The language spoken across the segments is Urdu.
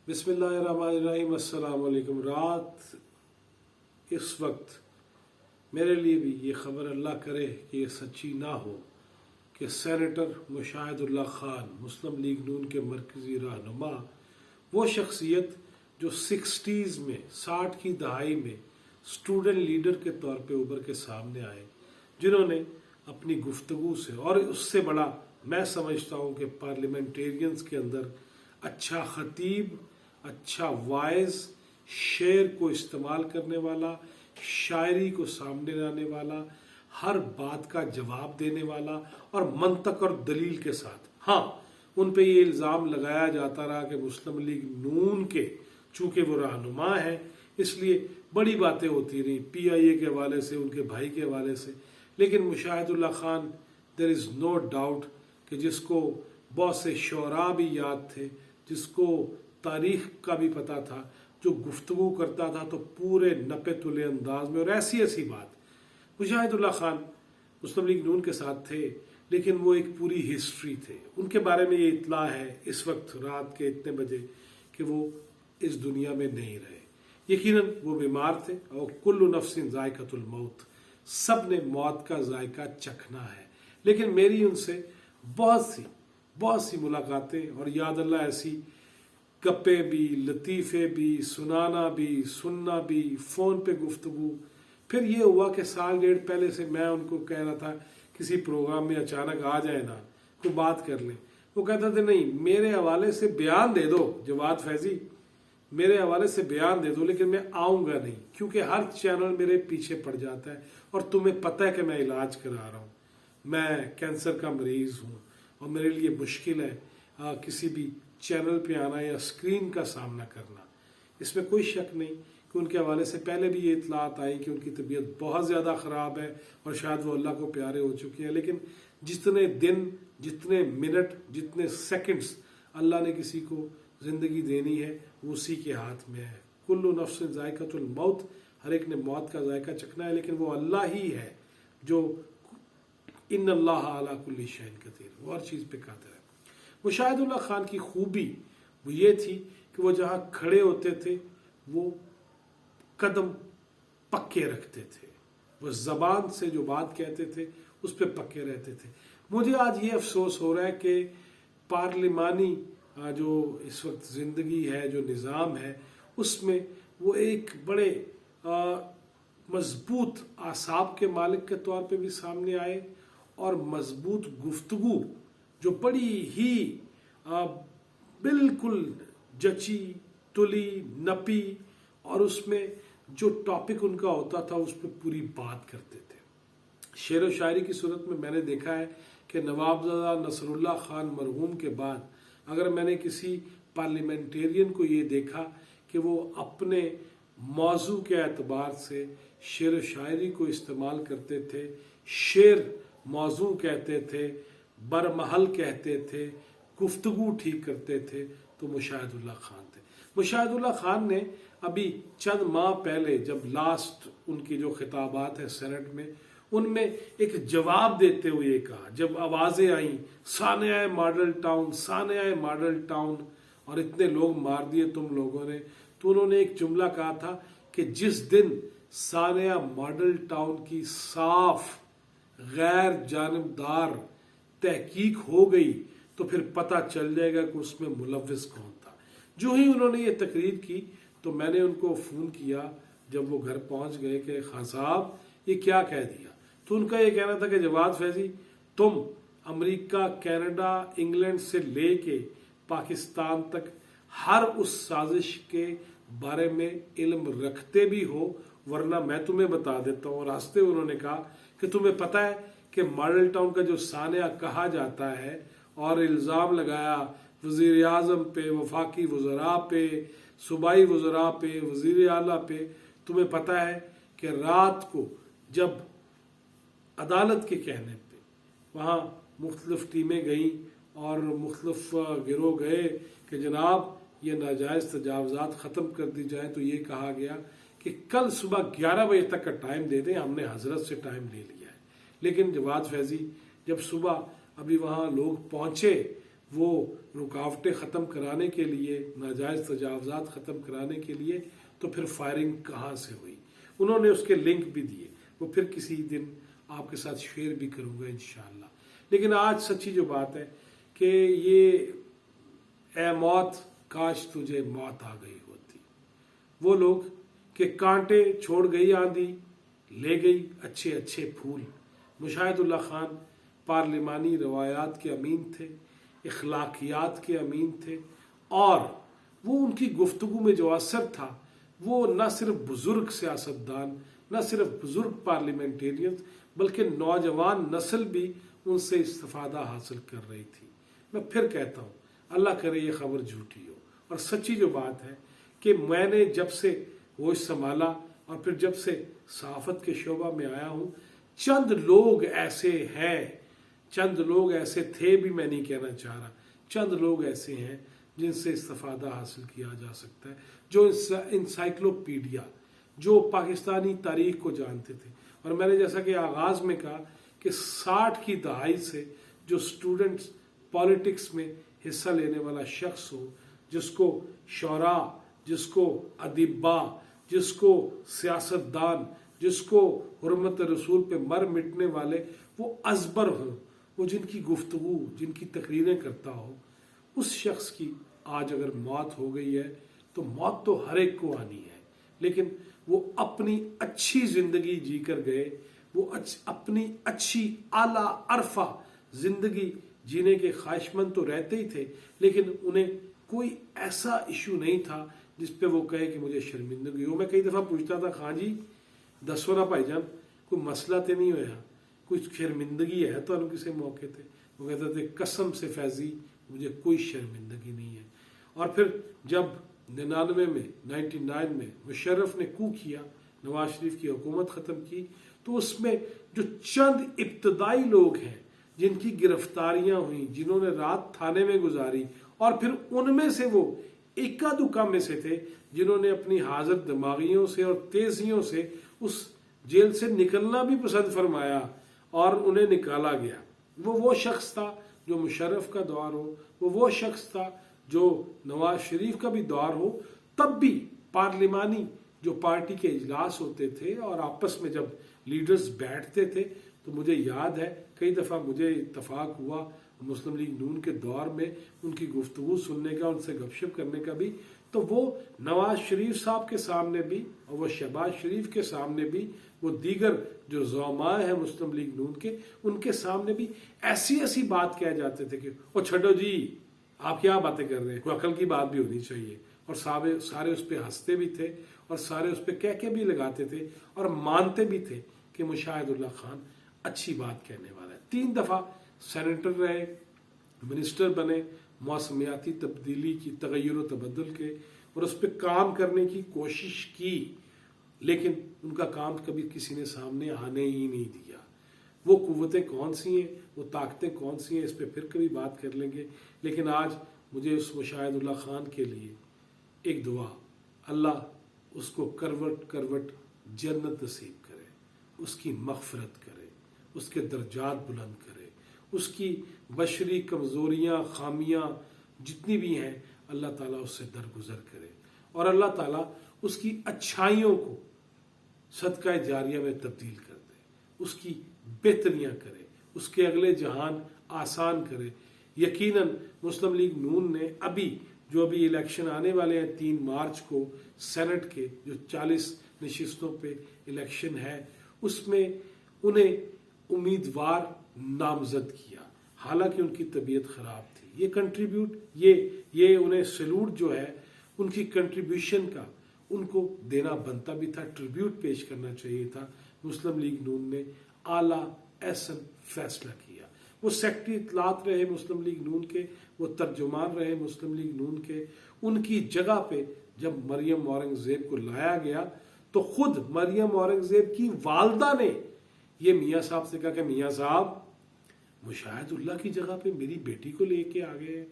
بسم اللہ الرحمن الرحیم۔ السلام علیکم۔ رات اس وقت میرے لیے بھی یہ خبر اللہ کرے کہ یہ سچی نہ ہو کہ سینیٹر مشاہد اللہ خان، مسلم لیگ نون کے مرکزی رہنما، وہ شخصیت جو 60s میں، 60 کی دہائی میں اسٹوڈنٹ لیڈر کے طور پہ ابھر کے سامنے آئے، جنہوں نے اپنی گفتگو سے اور اس سے بڑا میں سمجھتا ہوں کہ پارلیمنٹیرینز کے اندر اچھا خطیب، اچھا وائز، شعر کو استعمال کرنے والا، شاعری کو سامنے لانے والا، ہر بات کا جواب دینے والا اور منطق اور دلیل کے ساتھ۔ ہاں، ان پہ یہ الزام لگایا جاتا رہا کہ مسلم لیگ نون کے چونکہ وہ رہنما ہیں اس لیے بڑی باتیں ہوتی رہی پی آئی اے کے حوالے سے، ان کے بھائی کے حوالے سے، لیکن مشاہد اللہ خان دیر از نو ڈاؤٹ کہ جس کو بہت سے شعراء بھی یاد تھے، جس کو تاریخ کا بھی پتہ تھا، جو گفتگو کرتا تھا تو پورے نپے تلے انداز میں اور ایسی بات۔ مشاہد اللہ خان مسلم لیگ نون کے ساتھ تھے لیکن وہ ایک پوری ہسٹری تھے۔ ان کے بارے میں یہ اطلاع ہے اس وقت رات کے اتنے بجے کہ وہ اس دنیا میں نہیں رہے۔ یقیناً وہ بیمار تھے اور کل نفس ذائقۃ الموت، سب نے موت کا ذائقہ چکھنا ہے، لیکن میری ان سے بہت سی ملاقاتیں اور یاد اللہ ایسی گپے بھی، لطیفے بھی، سنانا بھی، سننا بھی، فون پہ گفتگو۔ پھر یہ ہوا کہ سال ڈیڑھ پہلے سے میں ان کو کہہ رہا تھا کسی پروگرام میں اچانک آ جائے نا، کوئی بات کر لیں۔ وہ کہتا تھا نہیں، میرے حوالے سے بیان دے دو جواد فیضی، میرے حوالے سے بیان دے دو، لیکن میں آؤں گا نہیں کیونکہ ہر چینل میرے پیچھے پڑ جاتا ہے اور تمہیں پتہ ہے کہ میں علاج کرا رہا ہوں، میں کینسر کا مریض ہوں اور میرے لیے مشکل ہے کسی بھی چینل پہ آنا یا اسکرین کا سامنا کرنا۔ اس میں کوئی شک نہیں کہ ان کے حوالے سے پہلے بھی یہ اطلاعات آئی کہ ان کی طبیعت بہت زیادہ خراب ہے اور شاید وہ اللہ کو پیارے ہو چکے ہیں، لیکن جتنے دن، جتنے منٹ، جتنے سیکنڈز اللہ نے کسی کو زندگی دینی ہے وہ اسی کے ہاتھ میں ہے۔ کل نفس ذائقۃ الموت، ہر ایک نے موت کا ذائقہ چکھنا ہے، لیکن وہ اللہ ہی ہے جو ان اللہ علی کل شیء قدیر، وہ ہر چیز پہ قادر ہے۔ مشاہد اللہ خان کی خوبی وہ یہ تھی کہ وہ جہاں کھڑے ہوتے تھے وہ قدم پکے رکھتے تھے، وہ زبان سے جو بات کہتے تھے اس پہ پکے رہتے تھے۔ مجھے آج یہ افسوس ہو رہا ہے کہ پارلیمانی جو اس وقت زندگی ہے، جو نظام ہے، اس میں وہ ایک بڑے مضبوط اعصاب کے مالک کے طور پہ بھی سامنے آئے اور مضبوط گفتگو جو بڑی ہی بالکل جچی تلی نپی اور اس میں جو ٹاپک ان کا ہوتا تھا اس پہ پوری بات کرتے تھے۔ شعر و شاعری کی صورت میں نے دیکھا ہے کہ نوابزادہ نصر اللہ خان مرحوم کے بعد اگر میں نے کسی پارلیمنٹیرین کو یہ دیکھا کہ وہ اپنے موضوع کے اعتبار سے شعر و شاعری کو استعمال کرتے تھے، شعر موضوع کہتے تھے، برمحل کہتے تھے، گفتگو ٹھیک کرتے تھے، تو مشاہد اللہ خان تھے۔ مشاہد اللہ خان نے ابھی چند ماہ پہلے جب لاسٹ ان کی جو خطابات ہیں سینٹ میں، ان میں ایک جواب دیتے ہوئے یہ کہا، جب آوازیں آئیں سانحہ ماڈل ٹاؤن، سانحہ ماڈل ٹاؤن اور اتنے لوگ مار دیے تم لوگوں نے، تو انہوں نے ایک جملہ کہا تھا کہ جس دن سانحہ ماڈل ٹاؤن کی صاف غیر جانبدار تحقیق ہو گئی تو پھر پتہ چل جائے گا کہ اس میں ملوث کون تھا۔ جو ہی انہوں نے یہ تقریر کی تو میں نے ان کو فون کیا جب وہ گھر پہنچ گئے کہ خان صاحب یہ کیا کہہ دیا، تو ان کا یہ کہنا تھا کہ جواد فیضی تم امریکہ، کینیڈا، انگلینڈ سے لے کے پاکستان تک ہر اس سازش کے بارے میں علم رکھتے بھی ہو، ورنہ میں تمہیں بتا دیتا ہوں۔ اور ہنستے انہوں نے کہا کہ تمہیں پتہ ہے کہ ماڈل ٹاؤن کا جو سانحہ کہا جاتا ہے اور الزام لگایا وزیر اعظم پہ، وفاقی وزراء پہ، صوبائی وزراء پہ، وزیر اعلیٰ پہ، تمہیں پتہ ہے کہ رات کو جب عدالت کے کہنے پہ وہاں مختلف ٹیمیں گئیں اور مختلف گروہ گئے کہ جناب یہ ناجائز تجاوزات ختم کر دی جائیں، تو یہ کہا گیا کہ کل صبح 11 بجے تک کا ٹائم دے دیں، ہم نے حضرت سے ٹائم لے لیا ہے۔ لیکن جواد فیضی جب صبح ابھی وہاں لوگ پہنچے وہ رکاوٹیں ختم کرانے کے لیے، ناجائز تجاوزات ختم کرانے کے لیے، تو پھر فائرنگ کہاں سے ہوئی؟ انہوں نے اس کے لنک بھی دیے، وہ پھر کسی دن آپ کے ساتھ شیئر بھی کروں گا انشاءاللہ۔ لیکن آج سچی جو بات ہے کہ یہ اے موت کاش تجھے موت آ گئی ہوتی، وہ لوگ کہ کانٹے چھوڑ گئی آندھی، لے گئی اچھے اچھے پھول۔ مشاہد اللہ خان پارلیمانی روایات کے امین تھے، اخلاقیات کے امین تھے، اور وہ ان کی گفتگو میں جو اثر تھا وہ نہ صرف بزرگ سیاستدان، نہ صرف بزرگ پارلیمنٹیرینز، بلکہ نوجوان نسل بھی ان سے استفادہ حاصل کر رہی تھی۔ میں پھر کہتا ہوں اللہ کرے یہ خبر جھوٹی ہو، اور سچی جو بات ہے کہ میں نے جب سے ہوش سنبھالا اور پھر جب سے صحافت کے شعبہ میں آیا ہوں، چند لوگ ایسے ہیں، چند لوگ ایسے تھے بھی، میں نہیں کہنا چاہ رہا، چند لوگ ایسے ہیں جن سے استفادہ حاصل کیا جا سکتا ہے، جو انسائکلوپیڈیا، جو پاکستانی تاریخ کو جانتے تھے۔ اور میں نے جیسا کہ آغاز میں کہا کہ 60 کی دہائی سے جو اسٹوڈنٹس پالیٹکس میں حصہ لینے والا شخص ہو، جس کو شعراء، جس کو ادیباء، جس کو سیاستدان، جس کو حرمت رسول پہ مر مٹنے والے وہ ازبر ہوں، وہ جن کی گفتگو، جن کی تقریریں کرتا ہو، اس شخص کی آج اگر موت ہو گئی ہے تو موت تو ہر ایک کو آنی ہے، لیکن وہ اپنی اچھی زندگی جی کر گئے، وہ اپنی اچھی اعلیٰ عرفہ زندگی جینے کے خواہش مند تو رہتے ہی تھے، لیکن انہیں کوئی ایسا ایشو نہیں تھا جس پہ وہ کہے کہ مجھے شرمندگی ہو۔ میں کئی دفعہ پوچھتا تھا، خان جی دسو نا بھائی جان، کوئی مسئلہ تو نہیں ہوا، کچھ شرمندگی ہے تو کسی موقع تھے؟ وہ کہتے تھے قسم سے فیضی مجھے کوئی شرمندگی نہیں ہے۔ اور پھر جب 99 میں مشرف نے کو کیا، نواز شریف کی حکومت ختم کی، تو اس میں جو چند ابتدائی لوگ ہیں جن کی گرفتاریاں ہوئیں، جنہوں نے رات تھانے میں گزاری، اور پھر ان میں سے وہ اکا دکا میں سے تھے جنہوں نے اپنی حاضر دماغیوں سے اور تیزیوں سے اس جیل سے نکلنا بھی پسند فرمایا اور انہیں نکالا گیا۔ وہ شخص تھا جو مشرف کا دور ہو، وہ شخص تھا جو نواز شریف کا بھی دور ہو، تب بھی پارلیمانی جو پارٹی کے اجلاس ہوتے تھے اور آپس میں جب لیڈرز بیٹھتے تھے، تو مجھے یاد ہے کئی دفعہ مجھے اتفاق ہوا مسلم لیگ نون کے دور میں ان کی گفتگو سننے کا، ان سے گپ شپ کرنے کا بھی، تو وہ نواز شریف صاحب کے سامنے بھی اور وہ شہباز شریف کے سامنے بھی، وہ دیگر جو زعماء ہیں مسلم لیگ نون کے، ان کے سامنے بھی ایسی ایسی بات کہہ جاتے تھے کہ او چھڈو جی آپ کیا باتیں کر رہے ہیں، کوئی عقل کی بات بھی ہونی چاہیے۔ اور سارے اس پہ ہنستے بھی تھے اور سارے اس پہ کہہ بھی لگاتے تھے اور مانتے بھی تھے کہ مشاہد اللہ خان اچھی بات کہنے والا ہے۔ 3 دفعہ سینیٹر رہے، منسٹر بنے، موسمیاتی تبدیلی کی تغیر و تبدل کے، اور اس پہ کام کرنے کی کوشش کی، لیکن ان کا کام کبھی کسی نے سامنے آنے ہی نہیں دیا۔ وہ قوتیں کون سی ہیں، وہ طاقتیں کون سی ہیں، اس پہ پھر کبھی بات کر لیں گے۔ لیکن آج مجھے اس مشاہد اللہ خان کے لیے ایک دعا، اللہ اس کو کروٹ جنت نصیب کرے، اس کی مغفرت کرے، اس کے درجات بلند کرے، اس کی بشری کمزوریاں، خامیاں جتنی بھی ہیں اللہ تعالیٰ اس سے درگزر کرے، اور اللہ تعالیٰ اس کی اچھائیوں کو صدقہ جاریہ میں تبدیل کر دے، اس کی بہتریاں کرے، اس کے اگلے جہان آسان کرے۔ یقیناً مسلم لیگ نون نے ابھی الیکشن آنے والے ہیں 3 مارچ کو، سینٹ کے جو 40 نشستوں پہ الیکشن ہے، اس میں انہیں امیدوار نامزد کیا، حالانکہ ان کی طبیعت خراب تھی۔ یہ کنٹریبیوٹ، یہ انہیں سیلوٹ جو ہے ان کی کنٹریبیوشن کا ان کو دینا بنتا بھی تھا، ٹریبیوٹ پیش کرنا چاہیے تھا۔ مسلم لیگ نون نے اعلیٰ احسن فیصلہ کیا۔ وہ سیکٹری اطلاعات رہے مسلم لیگ نون کے، وہ ترجمان رہے مسلم لیگ نون کے۔ ان کی جگہ پہ جب مریم اورنگزیب کو لایا گیا تو خود مریم اورنگزیب کی والدہ نے یہ میاں صاحب سے کہا کہ میاں صاحب مشاہد اللہ کی جگہ پہ میری بیٹی کو لے کے آ گئے ہیں،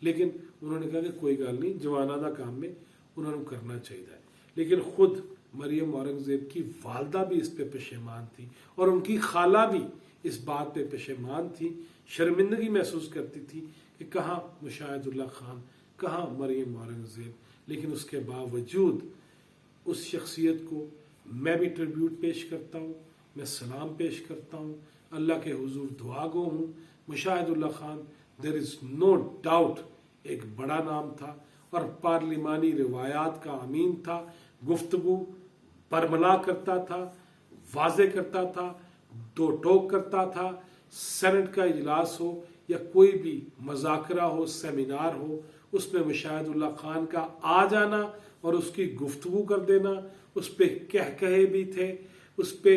لیکن انہوں نے کہا کہ کوئی گل نہیں، جوانانہ کام میں انہوں نے کرنا چاہیے۔ لیکن خود مریم اورنگزیب کی والدہ بھی اس پہ پشیمان تھی، اور ان کی خالہ بھی اس بات پہ پشیمان تھی، شرمندگی محسوس کرتی تھی کہ کہاں مشاہد اللہ خان، کہاں مریم اورنگزیب، لیکن اس کے باوجود اس شخصیت کو میں بھی ٹریبیوٹ پیش کرتا ہوں، میں سلام پیش کرتا ہوں، اللہ کے حضور دعا گو ہوں۔ مشاہد اللہ خان دیر از نو ڈاؤٹ ایک بڑا نام تھا اور پارلیمانی روایات کا امین تھا، گفتگو برملا کرتا تھا، واضح کرتا تھا، دو ٹوک کرتا تھا۔ سینٹ کا اجلاس ہو یا کوئی بھی مذاکرہ ہو، سیمینار ہو، اس میں مشاہد اللہ خان کا آ جانا اور اس کی گفتگو کر دینا، اس پہ کہے بھی تھے، اس پہ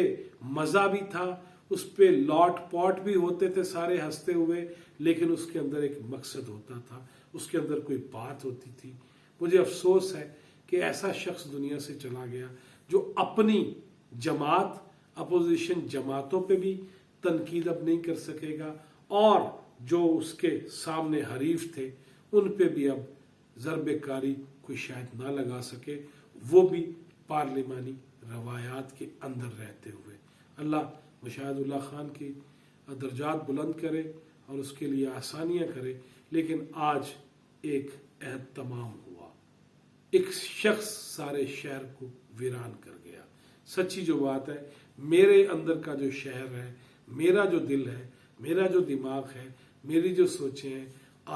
مزہ بھی تھا، اس پہ لاٹ پاٹ بھی ہوتے تھے سارے ہنستے ہوئے، لیکن اس کے اندر ایک مقصد ہوتا تھا، اس کے اندر کوئی بات ہوتی تھی۔ مجھے افسوس ہے کہ ایسا شخص دنیا سے چلا گیا جو اپنی جماعت، اپوزیشن جماعتوں پہ بھی تنقید اب نہیں کر سکے گا، اور جو اس کے سامنے حریف تھے ان پہ بھی اب ضرب کاری کوئی شاید نہ لگا سکے، وہ بھی پارلیمانی روایات کے اندر رہتے ہوئے۔ اللہ مشاہد اللہ خان کی درجات بلند کرے اور اس کے لیے آسانیاں کرے، لیکن آج ایک عہد تمام ہوا، ایک شخص سارے شہر کو ویران کر گیا۔ سچی جو بات ہے، میرے اندر کا جو شہر ہے، میرا جو دل ہے، میرا جو دماغ ہے، میری جو سوچیں ہیں،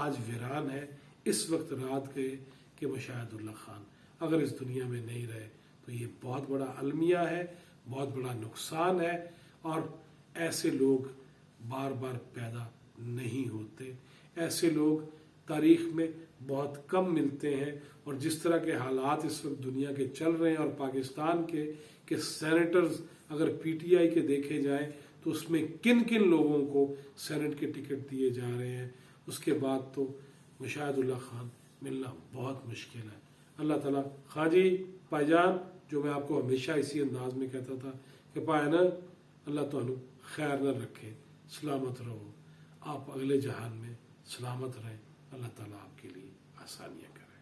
آج ویران ہے۔ اس وقت رات گئے کہ مشاہد اللہ خان اگر اس دنیا میں نہیں رہے تو یہ بہت بڑا المیہ ہے، بہت بڑا نقصان ہے، اور ایسے لوگ بار بار پیدا نہیں ہوتے، ایسے لوگ تاریخ میں بہت کم ملتے ہیں۔ اور جس طرح کے حالات اس وقت دنیا کے چل رہے ہیں اور پاکستان کے، کہ سینیٹرز اگر پی ٹی آئی کے دیکھے جائیں تو اس میں کن کن لوگوں کو سینٹ کے ٹکٹ دیے جا رہے ہیں، اس کے بعد تو مشاہد اللہ خان ملنا بہت مشکل ہے۔ اللہ تعالیٰ خواجی پائی جان، جو میں آپ کو ہمیشہ اسی انداز میں کہتا تھا کہ پائے نا، اللہ تعالیٰ خیر نہ رکھے، سلامت رہو، آپ اگلے جہان میں سلامت رہیں، اللہ تعالیٰ آپ کے لیے آسانیاں کرے۔